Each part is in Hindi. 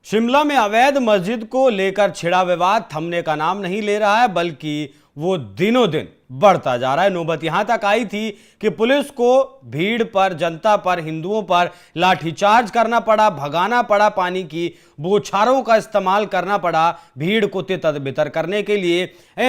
शिमला में अवैध मस्जिद को लेकर छिड़ा विवाद थमने का नाम नहीं ले रहा है, बल्कि वो दिनों दिन बढ़ता जा रहा है। नौबत यहां तक आई थी कि पुलिस को भीड़ पर, जनता पर, हिंदुओं पर लाठीचार्ज करना पड़ा, भगाना पड़ा, पानी की बौछारों का इस्तेमाल करना पड़ा भीड़ को तितर-बितर करने के लिए।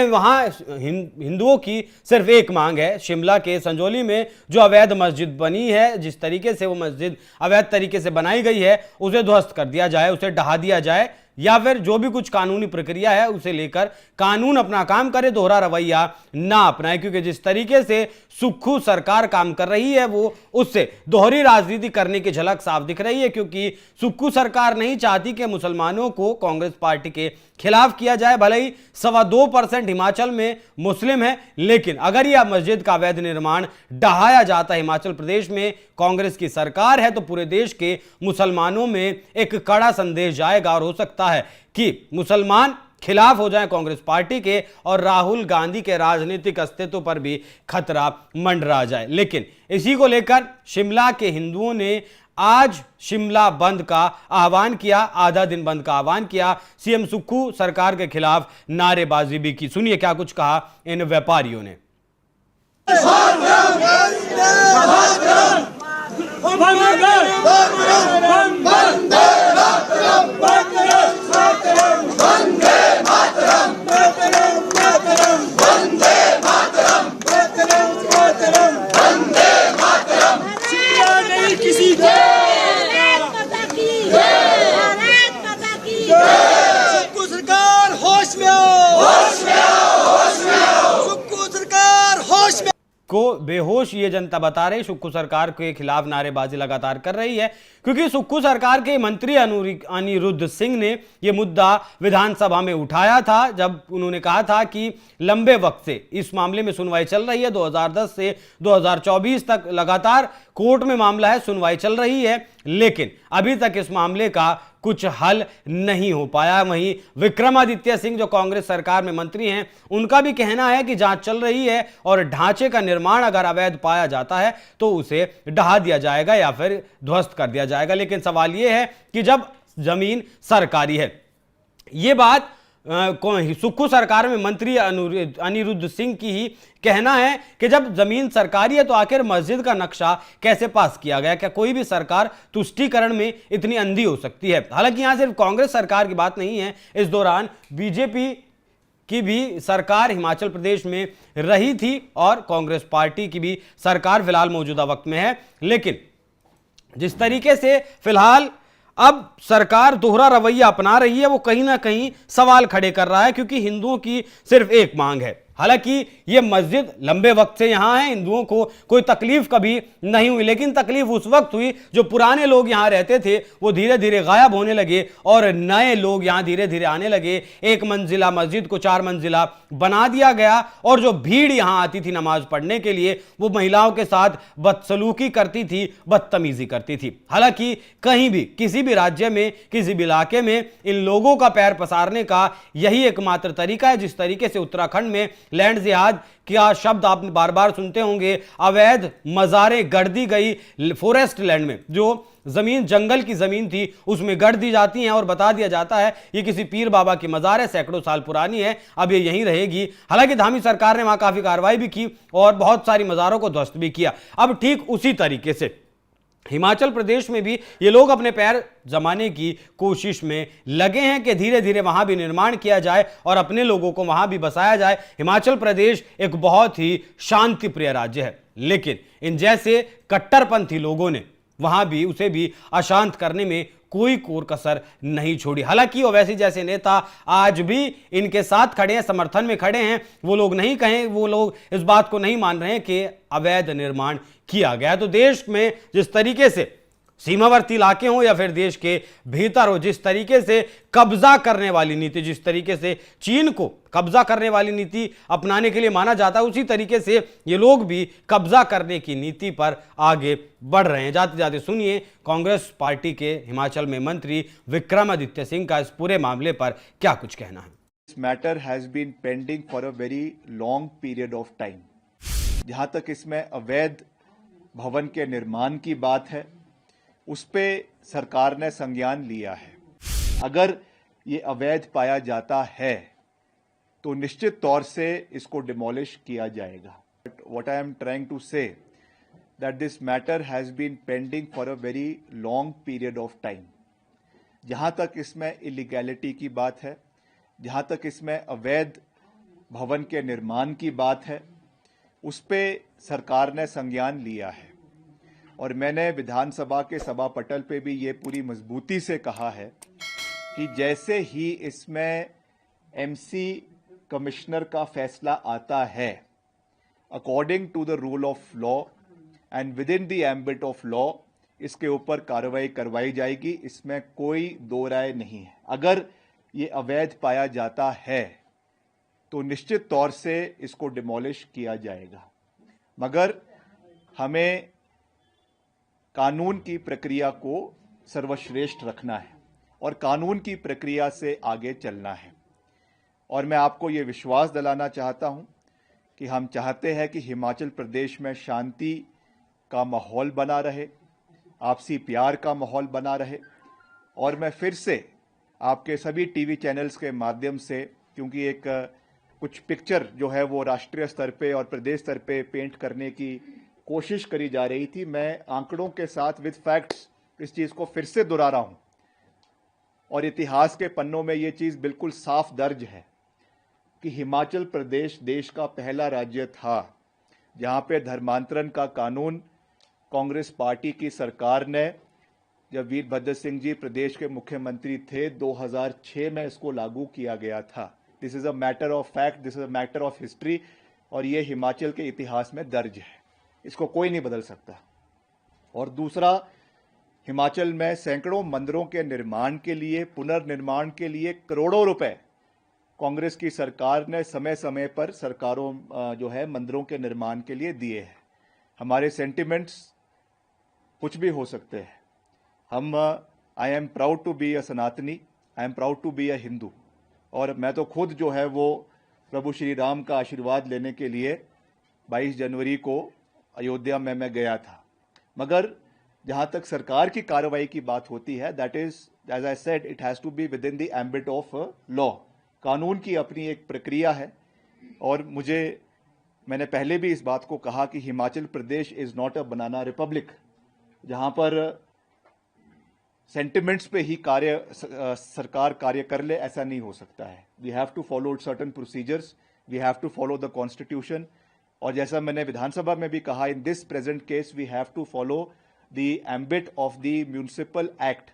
वहां हिंदुओं की सिर्फ एक मांग है, शिमला के संजौली में जो अवैध मस्जिद बनी है, जिस तरीके से वो मस्जिद अवैध तरीके से बनाई गई है, उसे ध्वस्त कर दिया जाए, उसे ढहा दिया जाए, या फिर जो भी कुछ कानूनी प्रक्रिया है उसे लेकर कानून अपना काम करे, दोहरा रवैया ना अपनाए। क्योंकि जिस तरीके से सुक्खू सरकार काम कर रही है, वो उससे दोहरी राजनीति करने की झलक साफ दिख रही है। क्योंकि सुक्खू सरकार नहीं चाहती कि मुसलमानों को कांग्रेस पार्टी के खिलाफ किया जाए। भले ही 2.25% हिमाचल में मुस्लिम है, लेकिन अगर यह मस्जिद का अवैध निर्माण ढहाया जाता है, हिमाचल प्रदेश में कांग्रेस की सरकार है, तो पूरे देश के मुसलमानों में एक कड़ा संदेश जाएगा और हो सकता है कि मुसलमान खिलाफ हो जाए कांग्रेस पार्टी के और राहुल गांधी के राजनीतिक अस्तित्व पर भी खतरा मंडरा जाए। लेकिन इसी को लेकर शिमला के हिंदुओं ने आज शिमला बंद का आह्वान किया, आधा दिन बंद का आह्वान किया। सीएम सुक्खू सरकार के खिलाफ नारेबाजी भी की। सुनिए क्या कुछ कहा इन व्यापारियों ने। को बेहोश ये जनता बता रही, सुक्खू सरकार के खिलाफ नारेबाजी लगातार कर रही है। क्योंकि सुक्खू सरकार के मंत्री अनिरुद्ध सिंह ने यह मुद्दा विधानसभा में उठाया था, जब उन्होंने कहा था कि लंबे वक्त से इस मामले में सुनवाई चल रही है। 2010 से 2024 तक लगातार कोर्ट में मामला है, सुनवाई चल रही है, लेकिन अभी तक इस मामले का कुछ हल नहीं हो पाया। वहीं विक्रमादित्य सिंह जो कांग्रेस सरकार में मंत्री हैं, उनका भी कहना है कि जांच चल रही है और ढांचे का निर्माण अगर अवैध पाया जाता है तो उसे ढहा दिया जाएगा या फिर ध्वस्त कर दिया जाएगा। लेकिन सवाल यह है कि जब जमीन सरकारी है, यह बात सुक्खू सरकार में मंत्री अनिरुद्ध सिंह की ही कहना है कि जब जमीन सरकारी है तो आखिर मस्जिद का नक्शा कैसे पास किया गया? क्या कोई भी सरकार तुष्टीकरण में इतनी अंधी हो सकती है? हालांकि यहां सिर्फ कांग्रेस सरकार की बात नहीं है, इस दौरान बीजेपी की भी सरकार हिमाचल प्रदेश में रही थी और कांग्रेस पार्टी की भी सरकार फिलहाल मौजूदा वक्त में है। लेकिन जिस तरीके से फिलहाल अब सरकार दोहरा रवैया अपना रही है, वो कहीं ना कहीं सवाल खड़े कर रहा है। क्योंकि हिंदुओं की सिर्फ एक मांग है, हालांकि ये मस्जिद लंबे वक्त से यहां है, हिंदुओं को कोई तकलीफ कभी नहीं हुई, लेकिन तकलीफ उस वक्त हुई जो पुराने लोग यहां रहते थे वो धीरे धीरे गायब होने लगे और नए लोग यहां धीरे धीरे आने लगे। एक मंजिला मस्जिद को 4 मंजिला बना दिया गया और जो भीड़ यहां आती थी नमाज पढ़ने के लिए, वो महिलाओं के साथ बदसलूकी करती थी, बदतमीजी करती थी। हालांकि कहीं भी किसी भी राज्य में, किसी भी इलाके में इन लोगों का पैर पसारने का यही एकमात्र तरीका है। जिस तरीके से उत्तराखंड में लैंड जिहाद क्या शब्द आप बार बार सुनते होंगे, अवैध मज़ारें गढ़ दी गई फॉरेस्ट लैंड में, जो जमीन जंगल की जमीन थी उसमें गढ़ दी जाती हैं और बता दिया जाता है ये किसी पीर बाबा की मज़ार है, सैकड़ों साल पुरानी है, अब ये यहीं रहेगी। हालांकि धामी सरकार ने वहां काफी कार्रवाई भी की और बहुत सारी मज़ारों को ध्वस्त भी किया। अब ठीक उसी तरीके से हिमाचल प्रदेश में भी ये लोग अपने पैर जमाने की कोशिश में लगे हैं कि धीरे धीरे वहां भी निर्माण किया जाए और अपने लोगों को वहां भी बसाया जाए। हिमाचल प्रदेश एक बहुत ही शांति प्रिय राज्य है, लेकिन इन जैसे कट्टरपंथी लोगों ने वहां भी उसे भी अशांत करने में कोई कोर कसर नहीं छोड़ी। हालांकि ओवैसी जैसे नेता आज भी इनके साथ खड़े हैं, समर्थन में खड़े हैं। वो लोग नहीं कहें, वो लोग इस बात को नहीं मान रहे हैं कि अवैध निर्माण किया गया। तो देश में जिस तरीके से सीमावर्ती इलाके हो या फिर देश के भीतर हो, जिस तरीके से कब्जा करने वाली नीति, जिस तरीके से चीन को कब्जा करने वाली नीति अपनाने के लिए माना जाता है, उसी तरीके से ये लोग भी कब्जा करने की नीति पर आगे बढ़ रहे हैं। जाते जाते सुनिए कांग्रेस पार्टी के हिमाचल में मंत्री विक्रमादित्य सिंह का इस पूरे मामले पर क्या कुछ कहना है। This matter has been pending for a very long period of time. जहां तक इसमें अवैध भवन के निर्माण की बात है, उस पे सरकार ने संज्ञान लिया है अगर ये अवैध पाया जाता है तो निश्चित तौर से इसको डिमोलिश किया जाएगा. What I am trying to say that this matter has been pending for a very long period of time. जहां तक इसमें इलीगैलिटी की बात है, जहां तक इसमें अवैध भवन के निर्माण की बात है, उस पे सरकार ने संज्ञान लिया है और मैंने विधानसभा के सभा पटल पे भी ये पूरी मजबूती से कहा है कि जैसे ही इसमें एमसी कमिश्नर का फैसला आता है, according to the rule of law and within the ambit of law इसके ऊपर कार्रवाई करवाई जाएगी. इसमें कोई दो राय नहीं है. अगर ये अवैध पाया जाता है तो निश्चित तौर से इसको डिमोलिश किया जाएगा, मगर हमें कानून की प्रक्रिया को सर्वश्रेष्ठ रखना है और कानून की प्रक्रिया से आगे चलना है. और मैं आपको ये विश्वास दिलाना चाहता हूं कि हम चाहते हैं कि हिमाचल प्रदेश में शांति का माहौल बना रहे, आपसी प्यार का माहौल बना रहे. और मैं फिर से आपके सभी टीवी चैनल्स के माध्यम से, क्योंकि एक कुछ पिक्चर जो है वो राष्ट्रीय स्तर पे और प्रदेश स्तर पे पेंट करने की कोशिश करी जा रही थी, मैं आंकड़ों के साथ विद फैक्ट्स इस चीज़ को फिर से दोहरा रहा हूं और इतिहास के पन्नों में ये चीज़ बिल्कुल साफ दर्ज है कि हिमाचल प्रदेश देश का पहला राज्य था जहां पे धर्मांतरण का कानून कांग्रेस पार्टी की सरकार ने, जब वीरभद्र सिंह जी प्रदेश के मुख्यमंत्री थे, 2006 में इसको लागू किया गया था. This is a matter of fact, this is a matter of history और ये हिमाचल के इतिहास में दर्ज है. इसको कोई नहीं बदल सकता. और दूसरा, हिमाचल में सैकड़ों मंदिरों के निर्माण के लिए, पुनर्निर्माण के लिए करोड़ों रुपए कांग्रेस की सरकार ने समय समय पर सरकारों जो है मंदिरों के निर्माण के लिए दिए हैं. हमारे सेंटिमेंट्स कुछ भी हो सकते हैं. हम I am proud to be a Sanatani, I am proud to be a Hindu. और मैं तो खुद जो है वो प्रभु श्री राम का आशीर्वाद लेने के लिए 22 जनवरी को अयोध्या में मैं गया था. मगर जहां तक सरकार की कार्रवाई की बात होती है, that is as I said, it has to be within the ambit of law. कानून की अपनी एक प्रक्रिया है. और मैंने पहले भी इस बात को कहा कि Himachal Pradesh is not a banana republic जहां पर सेंटिमेंट्स पे ही सरकार कार्य कर ले, ऐसा नहीं हो सकता है. We have to follow certain procedures, we have to follow the constitution. और जैसा मैंने विधानसभा में भी कहा, in this present case we have to follow the ambit of the municipal act.